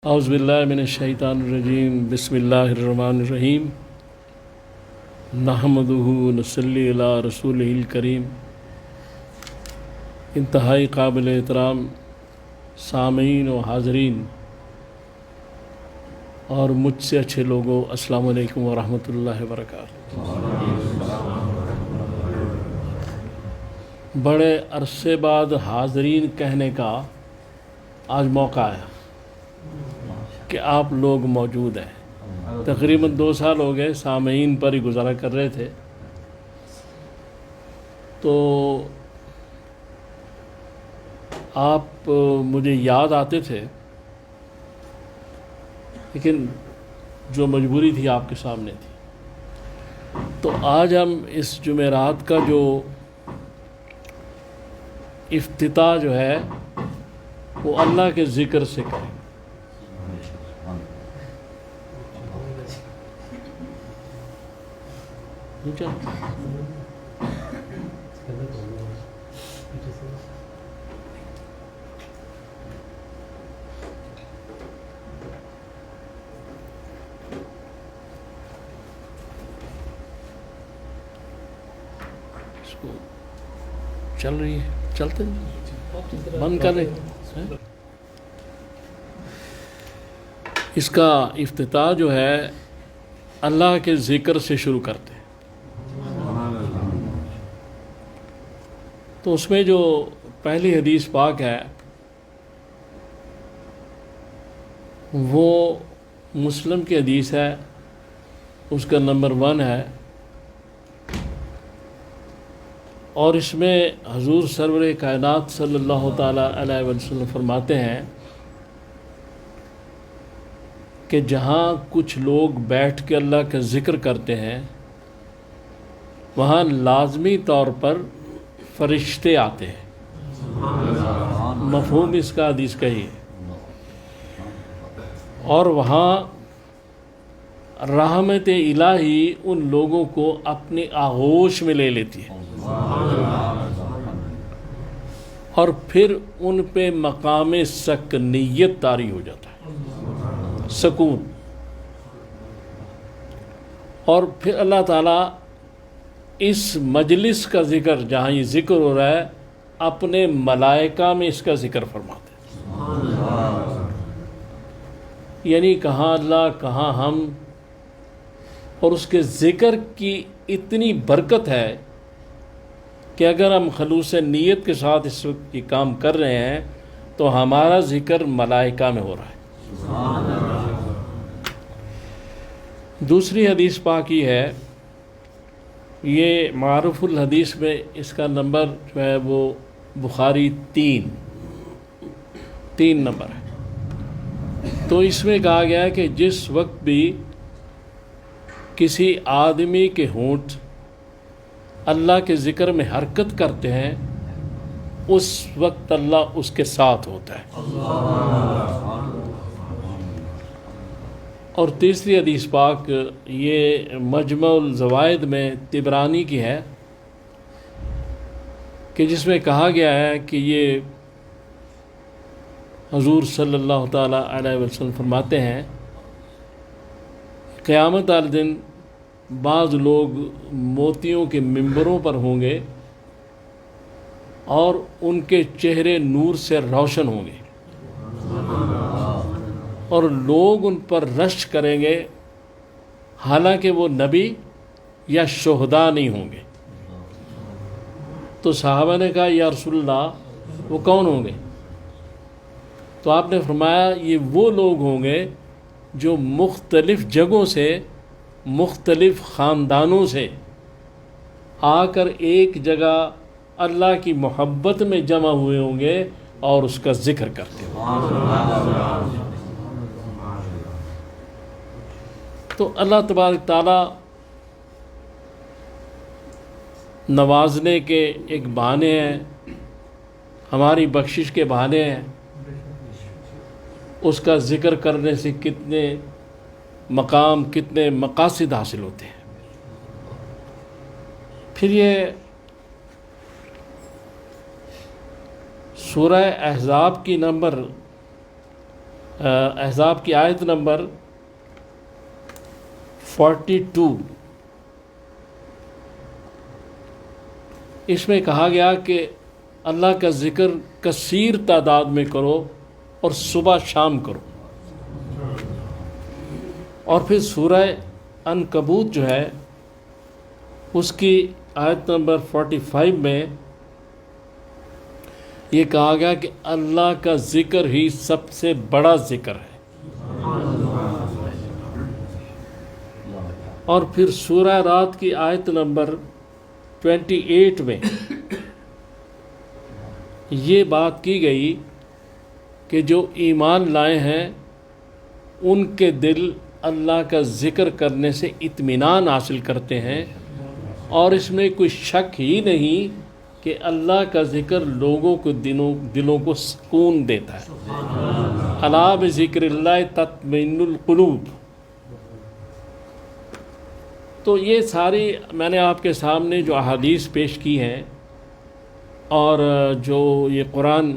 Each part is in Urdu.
اعوذ باللہ من الشیطان الرجیم بسم اللہ الرحمن الرحیم نحمدہ نصلی علی رسولہ الکریم۔ انتہائی قابل احترام سامعین و حاضرین اور مجھ سے اچھے لوگوں، السلام علیکم ورحمۃ اللہ وبرکاتہ۔ بڑے عرصے بعد حاضرین کہنے کا آج موقع آیا کہ آپ لوگ موجود ہیں۔ تقریباً 2 سال ہو گئے سامعین پر ہی گزارا کر رہے تھے، تو آپ مجھے یاد آتے تھے، لیکن جو مجبوری تھی آپ کے سامنے تھی۔ تو آج ہم اس جمعرات کا جو افتتاح جو ہے وہ اللہ کے ذکر سے کریں۔ چل رہی ہے، چلتے بند کر رہے۔ اس کا افتتاح جو ہے اللہ کے ذکر سے شروع کرتے ہیں۔ تو اس میں جو پہلی حدیث پاک ہے وہ مسلم کی حدیث ہے، اس کا نمبر 1 ہے، اور اس میں حضور سرور کائنات صلی اللہ تعالیٰ علیہ وسلم فرماتے ہیں کہ جہاں کچھ لوگ بیٹھ کے اللہ کا ذکر کرتے ہیں وہاں لازمی طور پر فرشتے آتے ہیں۔ مفہوم اس کا حدیث کا ہی ہے، اور وہاں رحمت الہی ان لوگوں کو اپنی آغوش میں لے لیتی ہے، اور پھر ان پہ مقام سکنیت طاری ہو جاتا ہے، سکون۔ اور پھر اللہ تعالیٰ اس مجلس کا ذکر، جہاں یہ ذکر ہو رہا ہے، اپنے ملائکہ میں اس کا ذکر فرماتے ہیں۔ یعنی کہاں اللہ، کہاں ہم، اور اس کے ذکر کی اتنی برکت ہے کہ اگر ہم خلوص نیت کے ساتھ اس وقت یہ کام کر رہے ہیں تو ہمارا ذکر ملائکہ میں ہو رہا ہے۔ دوسری حدیث پاک یہ ہے، یہ معروف الحدیث میں اس کا نمبر جو ہے وہ بخاری 3 نمبر ہے۔ تو اس میں کہا گیا ہے کہ جس وقت بھی کسی آدمی کے ہونٹ اللہ کے ذکر میں حرکت کرتے ہیں اس وقت اللہ اس کے ساتھ ہوتا ہے۔ اور تیسری حدیث پاک یہ مجمع الزوائد میں طبرانی کی ہے کہ جس میں کہا گیا ہے کہ یہ حضور صلی اللہ تعالیٰ علیہ وسلم فرماتے ہیں، قیامت والے دن بعض لوگ موتیوں کے ممبروں پر ہوں گے اور ان کے چہرے نور سے روشن ہوں گے، اور لوگ ان پر رشک کریں گے حالانکہ وہ نبی یا شہداء نہیں ہوں گے۔ تو صحابہ نے کہا یا رسول اللہ وہ کون ہوں گے؟ تو آپ نے فرمایا یہ وہ لوگ ہوں گے جو مختلف جگہوں سے، مختلف خاندانوں سے آ کر ایک جگہ اللہ کی محبت میں جمع ہوئے ہوں گے اور اس کا ذکر کرتے ہوں۔ تو اللہ تبارک تعالیٰ نوازنے کے ایک بہانے ہیں، ہماری بخشش کے بہانے ہیں۔ اس کا ذکر کرنے سے کتنے مقام، کتنے مقاصد حاصل ہوتے ہیں۔ پھر یہ سورہ احزاب کی نمبر احزاب کی آیت نمبر 42، اس میں کہا گیا کہ اللہ کا ذکر کثیر تعداد میں کرو اور صبح شام کرو۔ اور پھر سورہ عنکبوت جو ہے اس کی آیت نمبر 45 میں یہ کہا گیا کہ اللہ کا ذکر ہی سب سے بڑا ذکر ہے۔ اور پھر سورہ رات کی آیت نمبر 28 میں یہ بات کی گئی کہ جو ایمان لائے ہیں ان کے دل اللہ کا ذکر کرنے سے اطمینان حاصل کرتے ہیں، اور اس میں کوئی شک ہی نہیں کہ اللہ کا ذکر لوگوں کو دلوں کو سکون دیتا ہے۔ الا بذکر اللہ تطمئن القلوب۔ تو یہ ساری میں نے آپ کے سامنے جو احادیث پیش کی ہیں اور جو یہ قرآن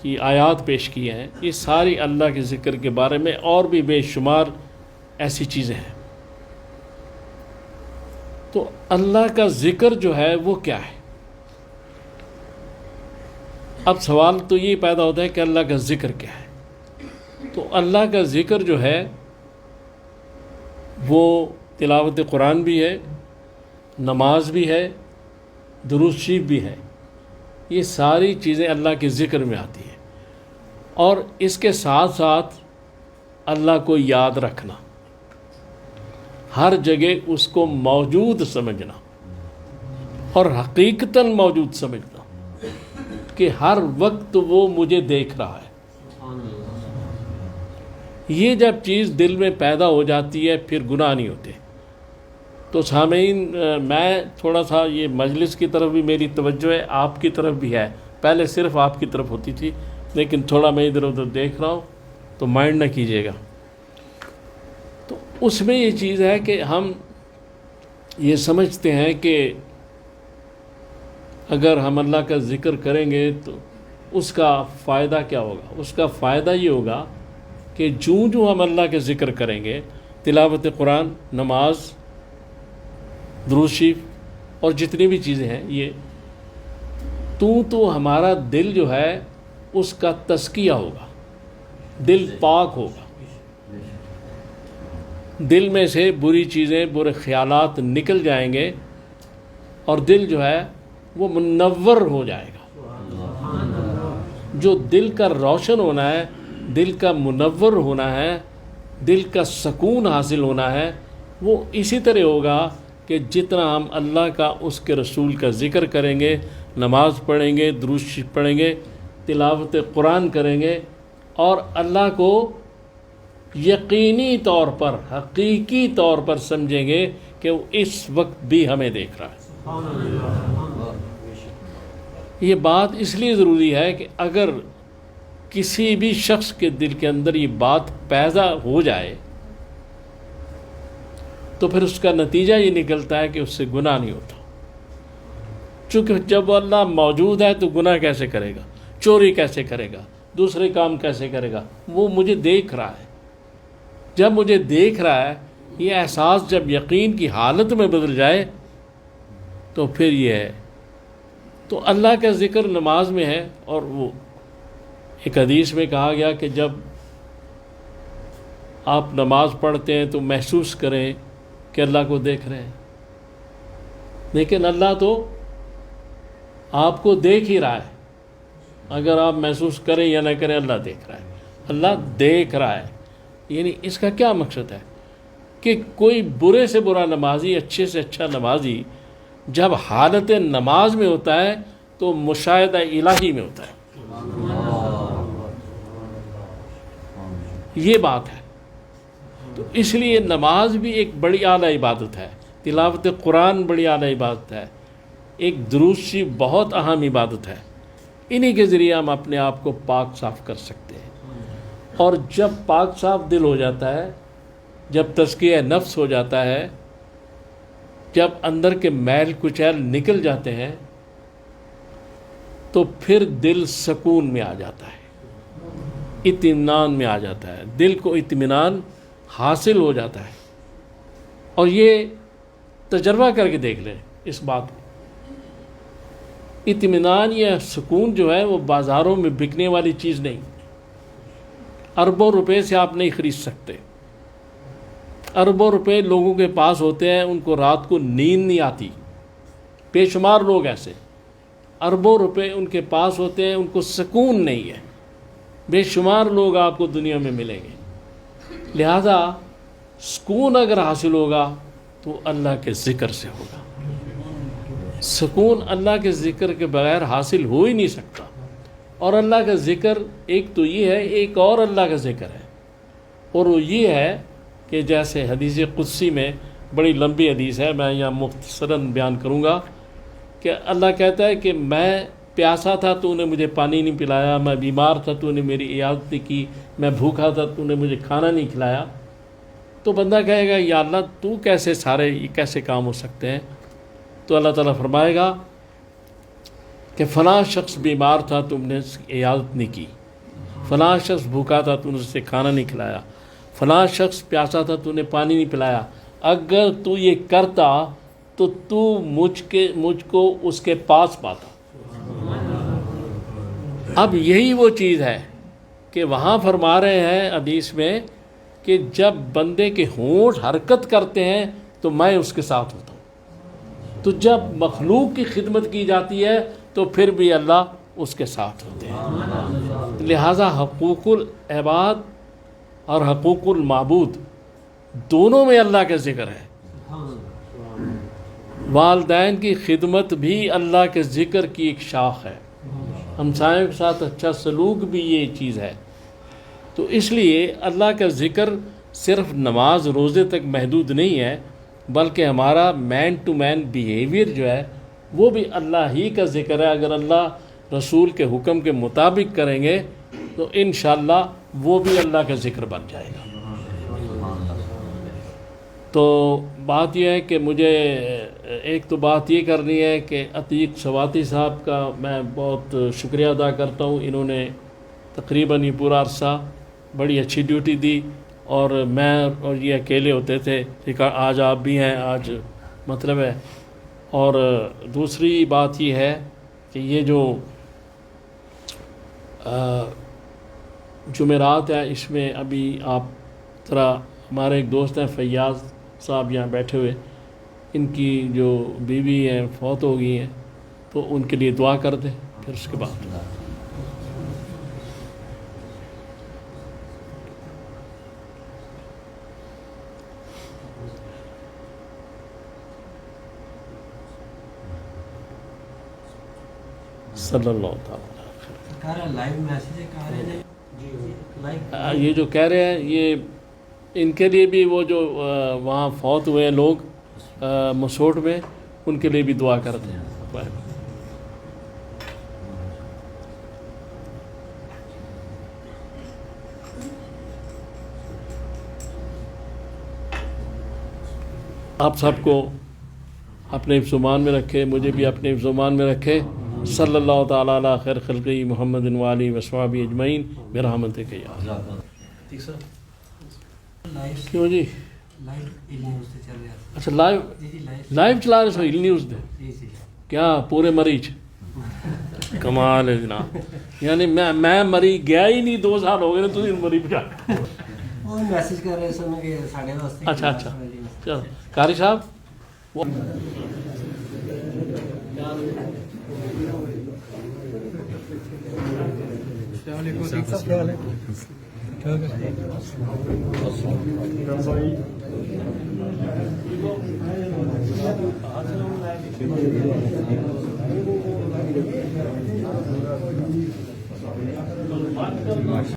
کی آیات پیش کی ہیں، یہ ساری اللہ کے ذکر کے بارے میں، اور بھی بے شمار ایسی چیزیں ہیں۔ تو اللہ کا ذکر جو ہے وہ کیا ہے؟ اب سوال تو یہ پیدا ہوتا ہے کہ اللہ کا ذکر کیا ہے؟ تو اللہ کا ذکر جو ہے وہ تلاوت قرآن بھی ہے، نماز بھی ہے، درود شریف بھی ہے۔ یہ ساری چیزیں اللہ کے ذکر میں آتی ہیں، اور اس کے ساتھ ساتھ اللہ کو یاد رکھنا، ہر جگہ اس کو موجود سمجھنا اور حقیقتاً موجود سمجھنا کہ ہر وقت وہ مجھے دیکھ رہا ہے۔ یہ جب چیز دل میں پیدا ہو جاتی ہے پھر گناہ نہیں ہوتے۔ تو سامعین، میں تھوڑا سا یہ مجلس کی طرف بھی میری توجہ ہے، آپ کی طرف بھی ہے۔ پہلے صرف آپ کی طرف ہوتی تھی، لیکن تھوڑا میں ادھر ادھر دیکھ رہا ہوں تو مائنڈ نہ کیجیے گا۔ تو اس میں یہ چیز ہے کہ ہم یہ سمجھتے ہیں کہ اگر ہم اللہ کا ذکر کریں گے تو اس کا فائدہ کیا ہوگا؟ اس کا فائدہ یہ ہوگا کہ جو ہم اللہ کے ذکر کریں گے، تلاوت قرآن، نماز، درود شریف اور جتنی بھی چیزیں ہیں، یہ تو ہمارا دل جو ہے اس کا تزکیہ ہوگا، دل پاک ہوگا، دل میں سے بری چیزیں، برے خیالات نکل جائیں گے، اور دل جو ہے وہ منور ہو جائے گا۔ جو دل کا روشن ہونا ہے، دل کا منور ہونا ہے، دل کا سکون حاصل ہونا ہے، وہ اسی طرح ہوگا کہ جتنا ہم اللہ کا، اس کے رسول کا ذکر کریں گے، نماز پڑھیں گے، درود شریف پڑھیں گے، تلاوت قرآن کریں گے، اور اللہ کو یقینی طور پر، حقیقی طور پر سمجھیں گے کہ وہ اس وقت بھی ہمیں دیکھ رہا ہے۔ یہ بات اس لیے ضروری ہے کہ اگر کسی بھی شخص کے دل کے اندر یہ بات پیدا ہو جائے تو پھر اس کا نتیجہ یہ نکلتا ہے کہ اس سے گناہ نہیں ہوتا۔ چونکہ جب اللہ موجود ہے تو گناہ کیسے کرے گا، چوری کیسے کرے گا، دوسرے کام کیسے کرے گا؟ وہ مجھے دیکھ رہا ہے۔ جب مجھے دیکھ رہا ہے، یہ احساس جب یقین کی حالت میں بدل جائے تو پھر یہ ہے۔ تو اللہ کا ذکر نماز میں ہے، اور وہ ایک حدیث میں کہا گیا کہ جب آپ نماز پڑھتے ہیں تو محسوس کریں کہ اللہ کو دیکھ رہے ہیں، لیکن اللہ تو آپ کو دیکھ ہی رہا ہے۔ اگر آپ محسوس کریں یا نہ کریں، اللہ دیکھ رہا ہے، اللہ دیکھ رہا ہے۔ یعنی اس کا کیا مقصد ہے کہ کوئی برے سے برا نمازی، اچھے سے اچھا نمازی جب حالت نماز میں ہوتا ہے تو مشاہدہ الہی میں ہوتا ہے۔ یہ بات ہے۔ تو اس لیے نماز بھی ایک بڑی اعلیٰ عبادت ہے، تلاوت قرآن بڑی اعلیٰ عبادت ہے، ایک درود شریف بہت اہم عبادت ہے۔ انہی کے ذریعے ہم اپنے آپ کو پاک صاف کر سکتے ہیں، اور جب پاک صاف دل ہو جاتا ہے، جب تزکیہ نفس ہو جاتا ہے، جب اندر کے میل کچیل نکل جاتے ہیں تو پھر دل سکون میں آ جاتا ہے۔ اطمینان میں آ جاتا ہے، دل کو اطمینان حاصل ہو جاتا ہے. اور یہ تجربہ کر کے دیکھ لیں اس بات کو. اطمینان یا سکون جو ہے وہ بازاروں میں بکنے والی چیز نہیں. اربوں روپے سے آپ نہیں خرید سکتے. اربوں روپے لوگوں کے پاس ہوتے ہیں، ان کو رات کو نیند نہیں آتی. بے شمار لوگ ایسے اربوں روپے ان کے پاس ہوتے ہیں، ان کو سکون نہیں ہے. بے شمار لوگ آپ کو دنیا میں ملیں گے. لہذا سکون اگر حاصل ہوگا تو اللہ کے ذکر سے ہوگا. سکون اللہ کے ذکر کے بغیر حاصل ہو ہی نہیں سکتا. اور اللہ کا ذکر ایک تو یہ ہے، ایک اور اللہ کا ذکر ہے، اور وہ یہ ہے کہ جیسے حدیث قدسی میں، بڑی لمبی حدیث ہے، میں یہاں مختصراً بیان کروں گا، کہ اللہ کہتا ہے کہ میں پیاسا تھا تو نے مجھے پانی نہیں پلایا، میں بیمار تھا تو نے میری عیادت نہیں کی، میں بھوکا تھا تو نے مجھے کھانا نہیں کھلایا. تو بندہ کہے گا یا اللہ تو کیسے سارے یہ کیسے کام ہو سکتے ہیں؟ تو اللہ تعالیٰ فرمائے گا کہ فلاں شخص بیمار تھا تم نے اس کی عیادت نہیں کی، فلاں شخص بھوکا تھا تو نے اسے کھانا نہیں کھلایا، فلاں شخص پیاسا تھا تو نے پانی نہیں پلایا. اگر تو یہ کرتا تو مجھ کو اس کے پاس پاتا. اب یہی وہ چیز ہے کہ وہاں فرما رہے ہیں حدیث میں کہ جب بندے کے ہونٹ حرکت کرتے ہیں تو میں اس کے ساتھ ہوتا ہوں. تو جب مخلوق کی خدمت کی جاتی ہے تو پھر بھی اللہ اس کے ساتھ ہوتے ہیں. لہٰذا حقوق العباد اور حقوق المعبود دونوں میں اللہ کا ذکر ہے. والدین کی خدمت بھی اللہ کے ذکر کی ایک شاخ ہے. ہمسایوں کے ساتھ اچھا سلوک بھی یہ چیز ہے. تو اس لیے اللہ کا ذکر صرف نماز روزے تک محدود نہیں ہے، بلکہ ہمارا مین ٹو مین بیہیویئر جو ہے وہ بھی اللہ ہی کا ذکر ہے. اگر اللہ رسول کے حکم کے مطابق کریں گے تو انشاءاللہ وہ بھی اللہ کا ذکر بن جائے گا. تو بات یہ ہے کہ مجھے ایک تو بات یہ کرنی ہے کہ عتیق سواتی صاحب کا میں بہت شکریہ ادا کرتا ہوں. انہوں نے تقریباً یہ پورا عرصہ بڑی اچھی ڈیوٹی دی، اور میں اور یہ اکیلے ہوتے تھے. آج آپ بھی ہیں، آج مطلب ہے. اور دوسری بات یہ ہے کہ یہ جو جمعرات ہے اس میں ابھی آپ ذرا، ہمارے ایک دوست ہیں فیاض صاحب یہاں بیٹھے ہوئے، ان کی جو بیوی ہیں فوت ہو گئی ہیں، تو ان کے لیے دعا کر دیں. پھر اس کے بعد صلی اللہ تعالیٰ. یہ جو کہہ رہے ہیں یہ ان کے لیے بھی، وہ جو وہاں فوت ہوئے ہیں لوگ مسوٹ میں، ان کے لیے بھی دعا کرتے ہیں. آپ سب کو اپنے حفظ و امان میں رکھے، مجھے بھی اپنے حفظ و امان میں رکھے. صلی اللہ تعالیٰ علی خیر خلقی محمد وآلہ وصحبہ اجمعین برحمتک یا اللہ. کیوں جی؟ اچھا لائیو چلا رہے سو نیوز دے کیا پورے مریض؟ کمال ہے جناب. یعنی میں مری گیا ہی نہیں، 2 سال ہو گئے تو مری پہ. اچھا اچھا چلو قاری صاحب.